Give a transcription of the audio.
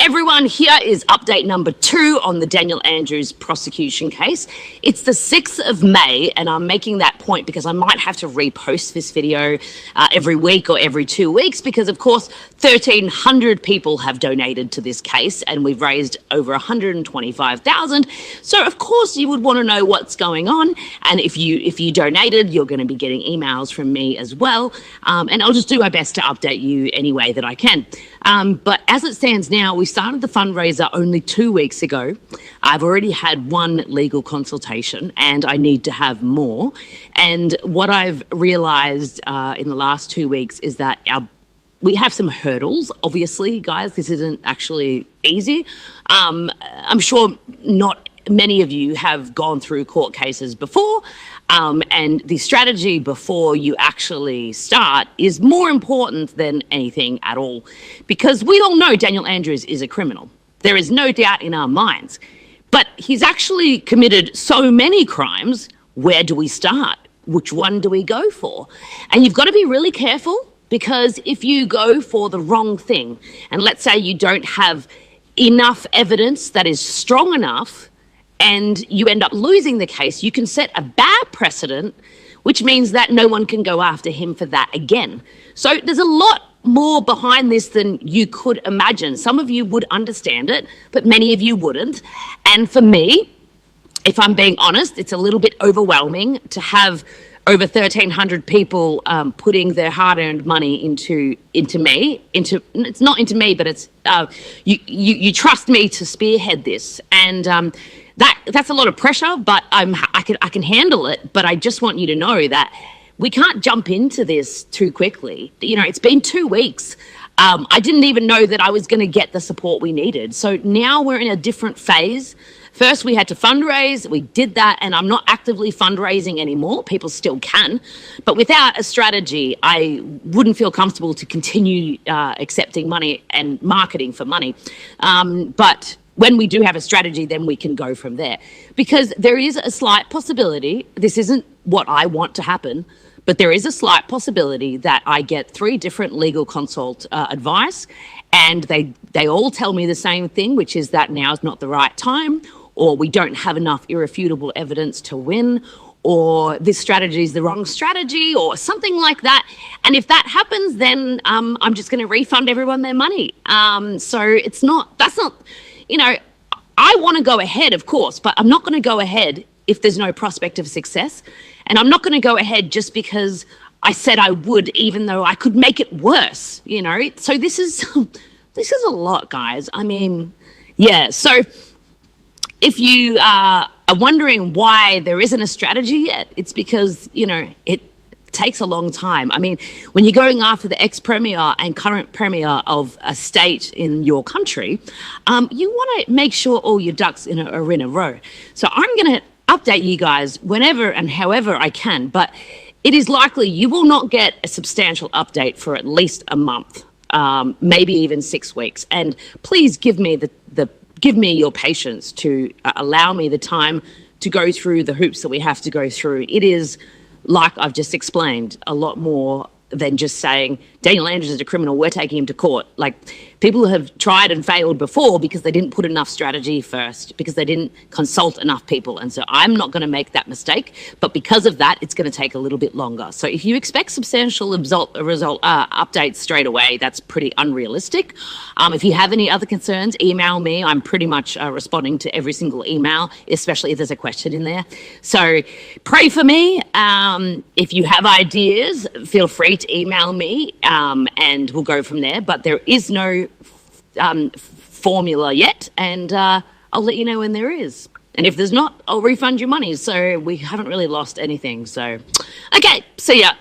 everyone, here is update number 2 on the Daniel Andrews prosecution case. It's the 6th of May, and I'm making that point because I might have to repost this video every week or every 2 weeks because, of course, 1,300 people have donated to this case and we've raised over $125,000. So, of course, you would want to know what's going on, and if you donated, you're going to be getting emails from me as well, and I'll just do my best to update you any way that I can. But as it stands now, we started the fundraiser only 2 weeks ago. I've already had 1 legal consultation and I need to have more. And what I've realised in the last 2 weeks is that we have some hurdles, obviously, guys. This isn't actually easy. I'm sure not many of you have gone through court cases before, and the strategy before you actually start is more important than anything at all, because we all know Daniel Andrews is a criminal. There is no doubt in our minds, but he's actually committed so many crimes. Where do we start? Which one do we go for? And you've got to be really careful, because if you go for the wrong thing, and let's say you don't have enough evidence that is strong enough, and you end up losing the case, you can set a bad precedent, which means that no one can go after him for that again. So there's a lot more behind this than you could imagine. Some of you would understand it, but many of you wouldn't. And for me, if I'm being honest, it's a little bit overwhelming to have over 1,300 people putting their hard-earned money into me. It's not into me, but it's you trust me to spearhead this, and that's a lot of pressure. But I can handle it. But I just want you to know that we can't jump into this too quickly. You know, it's been 2 weeks. I didn't even know that I was going to get the support we needed. So now we're in a different phase. First, we had to fundraise. We did that, and I'm not actively fundraising anymore. People still can. But without a strategy, I wouldn't feel comfortable to continue accepting money and marketing for money. But when we do have a strategy, then we can go from there. Because there is a slight possibility, this isn't what I want to happen, but there is a slight possibility that I get 3 different legal consult advice, and they all tell me the same thing, which is that now is not the right time, or we don't have enough irrefutable evidence to win, or this strategy is the wrong strategy, or something like that. And if that happens, then I'm just going to refund everyone their money. So that's not, you know, I want to go ahead, of course, but I'm not going to go ahead if there's no prospect of success. And I'm not going to go ahead just because I said I would, even though I could make it worse, you know. So this is a lot, guys. I mean, yeah, so if you are wondering why there isn't a strategy yet, it's because, you know, it takes a long time. I mean, when you're going after the ex-premier and current premier of a state in your country, you want to make sure all your ducks are in a row. So I'm going to update you guys whenever and however I can, but it is likely you will not get a substantial update for at least a month, maybe even 6 weeks. And please give me give me your patience to allow me the time to go through the hoops that we have to go through. It is, like I've just explained, a lot more than just saying Daniel Andrews is a criminal, we're taking him to court. Like, people have tried and failed before because they didn't put enough strategy first, because they didn't consult enough people. And so I'm not going to make that mistake, but because of that, it's going to take a little bit longer. So if you expect substantial updates straight away, that's pretty unrealistic. If you have any other concerns, email me. I'm pretty much responding to every single email, especially if there's a question in there. So pray for me. If you have ideas, feel free to email me, and we'll go from there. But there is no formula yet, and I'll let you know when there is. And if there's not, I'll refund your money. So we haven't really lost anything. So, okay, see ya.